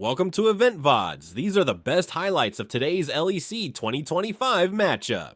Welcome to Loleventvods. These are the best highlights of today's LEC 2025 matchup.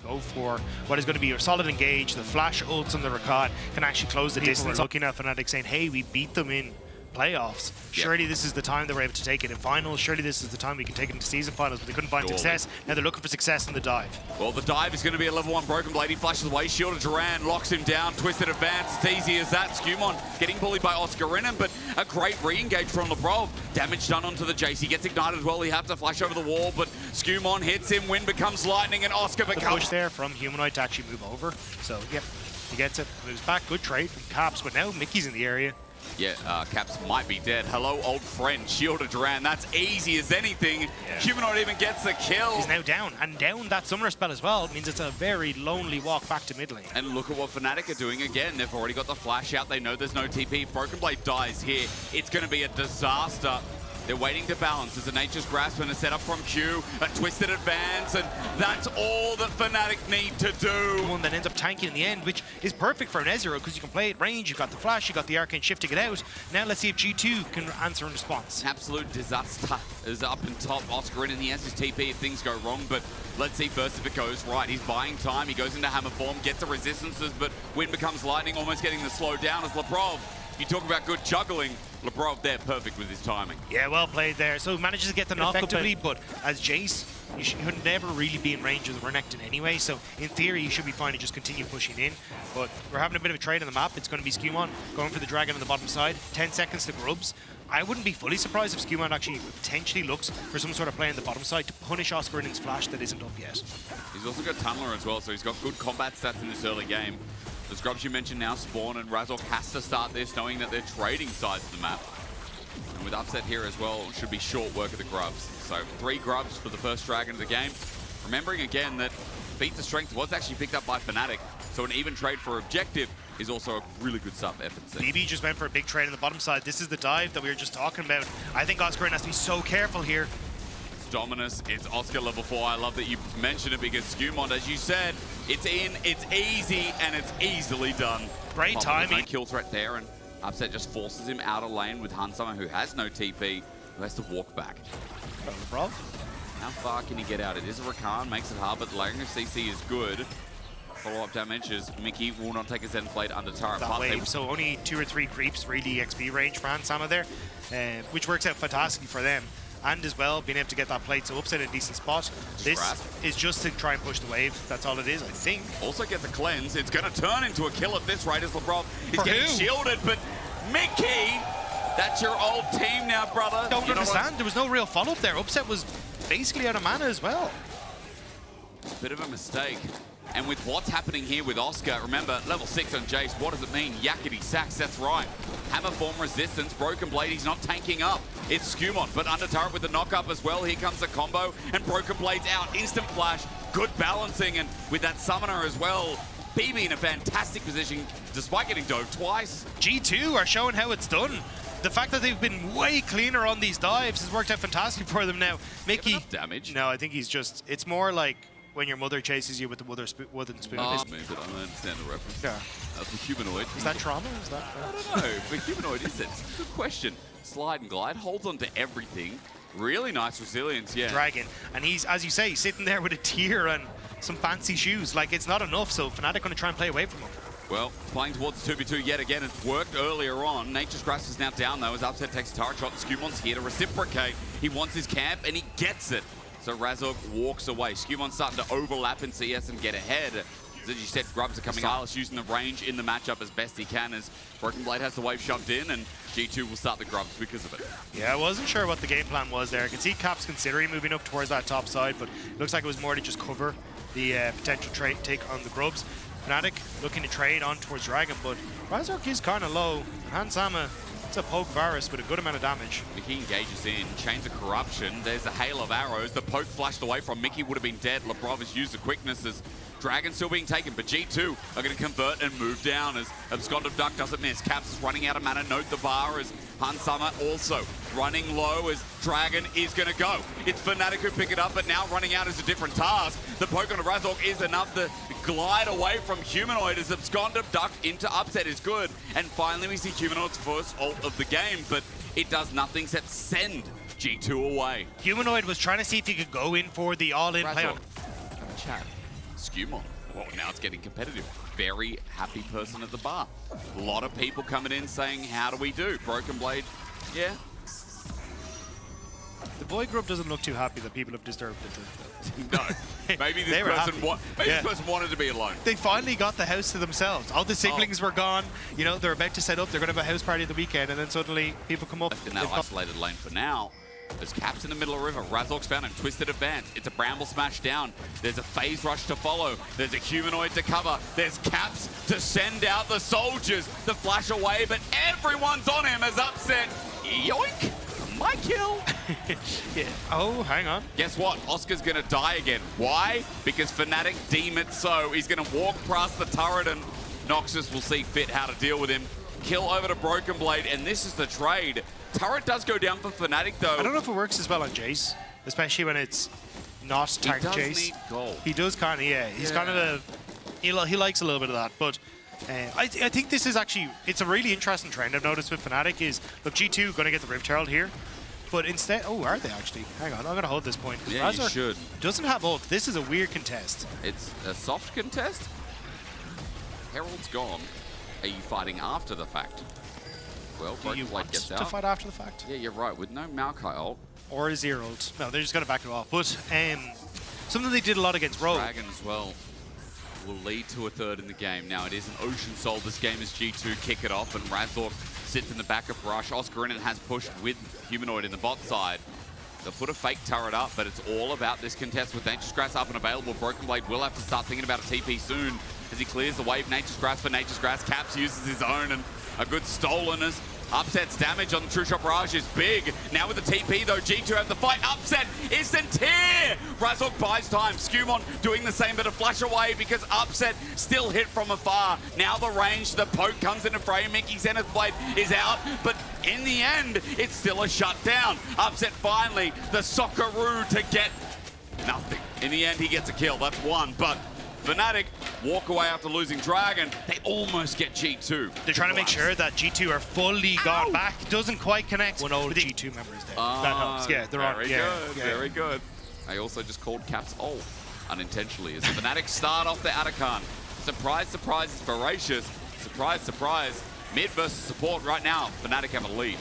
Go for what is going to be your solid engage. The flash ults on the Rakat can actually close the distance. Looking at Fnatic saying, hey, we beat them in playoffs. Surely this is the time that we're able to take it in finals. Surely this is the time we can take it into season finals, but they couldn't find success. Now they're looking for success in the dive. Well, the dive is going to be a level 1 Broken Blade. He flashes away. Shield of Duran locks him down. Twisted advance. It's easy as that. Skumon getting bullied by Oscarinin, but a great re-engage from Lebrov. Damage done onto the Jace. He gets ignited as well. He has to flash over the wall, but Skumon hits him. Wind becomes lightning, and Oscar becomes... The push there from Humanoid to actually move over. So, yep, he gets it. Moves back. Good trade from Caps, but now Mickey's in the area. Yeah, Caps might be dead. Hello, old friend. Shield of Duran. That's easy as anything. Yeah. Humanoid even gets the kill. He's now down. And down that summoner spell as well. It means it's a very lonely walk back to mid lane. And look at what Fnatic are doing again. They've already got the flash out. They know there's no TP. Broken Blade dies here. It's going to be a disaster. They're waiting to balance as a Nature's Grasp and a setup from Q, a twisted advance, and that's all that Fnatic need to do. One that ends up tanking in the end, which is perfect for an Ezreal because you can play at range, you've got the flash, you've got the arcane shift to get out. Now let's see if G2 can answer in response. Absolute disaster is up in top. Oscarinin, he has his TP if things go wrong, but let's see first if it goes right. He's buying time, he goes into hammer form, gets the resistances, but Wind becomes lightning, almost getting the slow down as Lebrov. You talk about good juggling. Lebrov there, perfect with his timing. Yeah, well played there. So he manages to get the knock effectively, but as Jace, you should never really be in range of the Renekton anyway, so in theory you should be fine to just continue pushing in. But we're having a bit of a trade on the map. It's going to be Skumon going for the dragon on the bottom side. 10 seconds to Grubs. I wouldn't be fully surprised if Skumon actually potentially looks for some sort of play on the bottom side to punish Oscarinin's flash that isn't up yet. He's also got Tunneler as well, so he's got good combat stats in this early game. The scrubs you mentioned now spawn, and Razork has to start this knowing that they're trading sides of the map. And with Upset here as well, it should be short work of the grubs. So 3 grubs for the first dragon of the game. Remembering again that Feat to Strength was actually picked up by Fnatic, so an even trade for objective is also a really good sub FNC. BB just went for a big trade on the bottom side. This is the dive that we were just talking about. I think Oscarin has to be so careful here. Dominus, it's Oscar level 4. I love that you mentioned it because Skumon, as you said, it's in, it's easy, and it's easily done. Great timing. No kill threat there, and Upset just forces him out of lane with Hansama, who has no TP, who has to walk back. Bro, how far can he get out? It is a Rakan, makes it hard, but the layering of CC is good. Follow-up damage is Mickey will not take his end blade under turret. That wave, so only 2 or 3 creeps, really XP range for Hansama there, which works out fantastically for them. And as well, being able to get that plate so Upset in a decent spot. This is just to try and push the wave. That's all it is, I think. Also gets a cleanse. It's going to turn into a kill at this rate as Lebrov is getting shielded. But Mickey, that's your old team now, brother. Don't understand. There was no real follow-up there. Upset was basically out of mana as well. Bit of a mistake. And with what's happening here with Oscar, remember, level 6 on Jace, what does it mean? Yakety sacks, that's right. Hammer form resistance, Broken Blade, he's not tanking up. It's Skumon, but under turret with the knock-up as well. Here comes the combo, and Broken Blade's out. Instant flash, good balancing, and with that summoner as well, BB in a fantastic position, despite getting dove twice. G2 are showing how it's done. The fact that they've been way cleaner on these dives has worked out fantastic for them now. Mickey, damage. No, I think he's just, it's more like when your mother chases you with the wooden spoon. Oh, but I don't understand the reference. Yeah. For humanoid. Is that trauma? Is that? I don't know. For humanoid, is it? Good question. Slide and glide, holds on to everything. Really nice resilience, yeah. Dragon. And he's, as you say, sitting there with a tear and some fancy shoes. Like, it's not enough, so Fnatic going to try and play away from him. Well, playing towards the 2v2 yet again. It worked earlier on. Nature's Grasp is now down, though, as Upset takes a turret shot. Skumon's here to reciprocate. He wants his camp, and he gets it. So Razork walks away. Skumon's starting to overlap in CS and get ahead. As you said, grubs are coming out, using the range in the matchup as best he can as Broken Blade has the wave shoved in, and G2 will start the grubs because of it. Yeah, I wasn't sure what the game plan was there. I can see Caps considering moving up towards that top side, but it looks like it was more to just cover the potential take on the grubs. Fnatic looking to trade on towards Dragon, but Razork is kind of low. Hansama, it's a poke Varus with a good amount of damage. Mickey engages in, Chains of Corruption. There's a hail of arrows. The poke flashed away from Mickey would have been dead. Lebrov has used the quickness as Dragon still being taken, but G2 are going to convert and move down as Absconded Duck doesn't miss. Caps is running out of mana. Note the bar as Hansama also running low as Dragon is going to go. It's Fnatic who pick it up, but now running out is a different task. The poke on the Razork is enough to glide away from Humanoid as Absconded Duck into Upset is good. And finally we see Humanoid's first ult of the game, but it does nothing except send G2 away. Humanoid was trying to see if he could go in for the all-in play on. Chat. Skewmon. Well, now it's getting competitive. Very happy person at the bar. A lot of people coming in saying, how do we do? Broken Blade, yeah. The boy group doesn't look too happy that people have disturbed it. No. Maybe this person wanted to be alone. They finally got the house to themselves. All the siblings were gone. You know, they're about to set up. They're going to have a house party at the weekend, and then suddenly people come up. In that isolated lane for now. There's Caps in the middle of the river. Razork's found him. Twisted advance. It's a Bramble smash down. There's a phase rush to follow. There's a Humanoid to cover. There's Caps to send out the soldiers to flash away, but everyone's on him as Upset. Yoink! My kill! Yeah. Oh, hang on. Guess what? Oscar's gonna die again. Why? Because Fnatic deem it so. He's gonna walk past the turret and Noxus will see fit how to deal with him. Kill over to Broken Blade, and this is the trade. Turret does go down for Fnatic though. I don't know if it works as well on Jace, especially when it's not tank Jace. He does need gold. He does kind of, yeah. He's kind of a... He likes a little bit of that, but... I think this is actually, it's a really interesting trend I've noticed with Fnatic is, look, G2 going to get the Rift Herald here, but instead, oh, are they actually? Hang on, I'm going to hold this point. Yeah, you should. Doesn't have ult. This is a weird contest. It's a soft contest? Herald's gone. Are you fighting after the fact? Well, Broken Blade gets out. To fight after the fact? Yeah, you're right, with no Maokai ult. Or a zero ult. No, they're just going to back it off. But something they did a lot against Rogue. Dragon as well will lead to a third in the game. Now it is an Ocean Soul. This game is G2 kick it off and Razork sits in the back of Rush. Oscarinen has pushed with Humanoid in the bot side. They'll put a fake turret up, but it's all about this contest with Nature's Grass up and available. Broken Blade will have to start thinking about a TP soon as he clears the wave. Nature's Grass for Nature's Grass. Caps uses his own and a good stolen as Upset's damage on the True Shot Barrage is big. Now with the TP though, G2 have the fight. Upset is Sentir! Razork buys time. Skewmon doing the same, but a flash away because Upset still hit from afar. Now the range, the poke comes into frame. Mickey's Zenith Blade is out, but in the end, it's still a shutdown. Upset finally, the Socceroo to get nothing. In the end, he gets a kill. That's one, but Fnatic walk away after losing Dragon. They almost get G2. They're trying to make sure that G2 are fully gone back. Doesn't quite connect. One old G2 members there. That helps. Yeah, they're on. Very good. Very good. I also just called Caps old unintentionally as the Fnatic start off the Atakan. Surprise, surprise, it's voracious. Surprise, surprise. Mid versus support right now. Fnatic have a lead.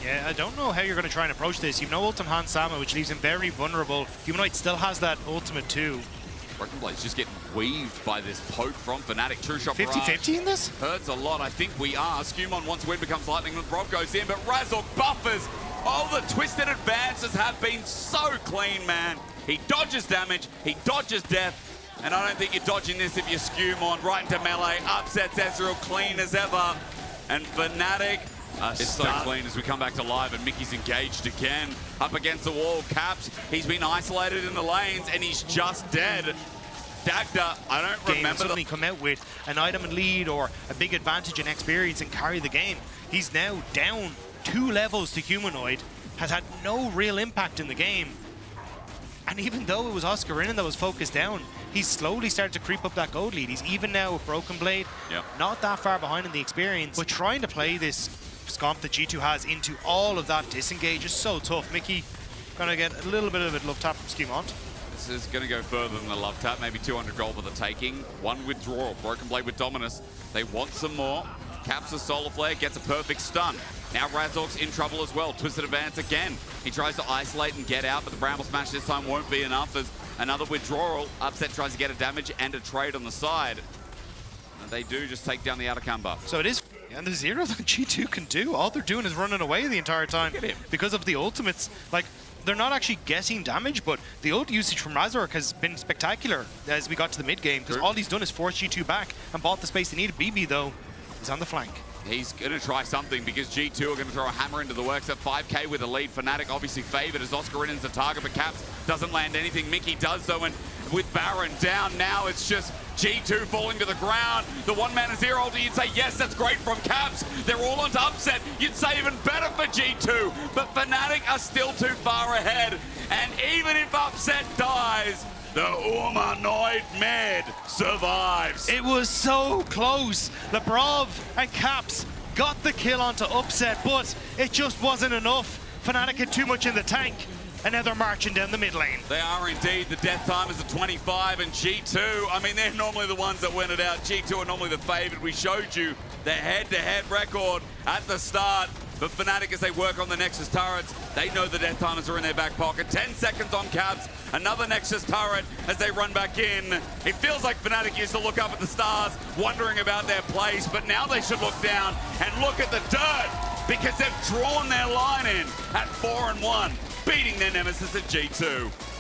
Yeah, I don't know how you're going to try and approach this. You've no ult on Han Sama, which leaves him very vulnerable. Humanoid still has that ultimate too. Broken Blade's just getting weaved by this poke from Fnatic. True Shot 50-50 in this? Hurts a lot. I think we are. Skewmon once win becomes lightning when Rob goes in, but Razork buffers. Oh, the twisted advances have been so clean, man. He dodges damage, he dodges death, and I don't think you're dodging this if you're Skewmon. Right into melee, upsets Ezreal clean as ever. And Fnatic it's so clean as we come back to live and Mickey's engaged again. Up against the wall, Caps. He's been isolated in the lanes and he's just dead. Dagda, I don't remember. Suddenly come out with an item and lead or a big advantage in experience and carry the game. He's now down 2 levels to Humanoid, has had no real impact in the game. And even though it was Oscarinen that was focused down, he's slowly started to creep up that gold lead. He's even now with Broken Blade, not that far behind in the experience, but trying to play this scomp that G2 has into all of that disengage is so tough. Mickey gonna get a little bit of a love tap from Skewmon. This is gonna go further than the love tap, maybe 200 gold for the taking. One withdrawal, Broken Blade with Dominus. They want some more. Caps a Solar Flare, gets a perfect stun. Now Razork's in trouble as well. Twisted advance again. He tries to isolate and get out, but the Bramble Smash this time won't be enough as another withdrawal. Upset tries to get a damage and a trade on the side. And they do just take down the Atakan buff. So it is, and the zero that G2 can do, all they're doing is running away the entire time because of the ultimates. Like, they're not actually getting damage, but the ult usage from Razork has been spectacular as we got to the mid game, because all he's done is force G2 back and bought the space they needed. BB, though, is on the flank. He's going to try something because G2 are going to throw a hammer into the works at 5k with a lead. Fnatic obviously favored as Oscarinen's the target, but Caps doesn't land anything. Mickey does though, and with Baron down now, it's just G2 falling to the ground. The one-man zero ulti, you'd say, yes, that's great from Caps. They're all onto Upset. You'd say even better for G2, but Fnatic are still too far ahead. And even if Upset dies, the humanoid mid survives. It was so close. Lebrov and Caps got the kill onto Upset, but it just wasn't enough. Fnatic had too much in the tank, and now they're marching down the mid lane. They are indeed. The death time is at 25, and G2, I mean, they're normally the ones that win it out. G2 are normally the favored. We showed you their head-to-head record at the start. But Fnatic, as they work on the Nexus turrets, they know the death timers are in their back pocket. 10 seconds on caps, another Nexus turret as they run back in. It feels like Fnatic used to look up at the stars, wondering about their place, but now they should look down and look at the dirt, because they've drawn their line in at 4-1, beating their nemesis at G2.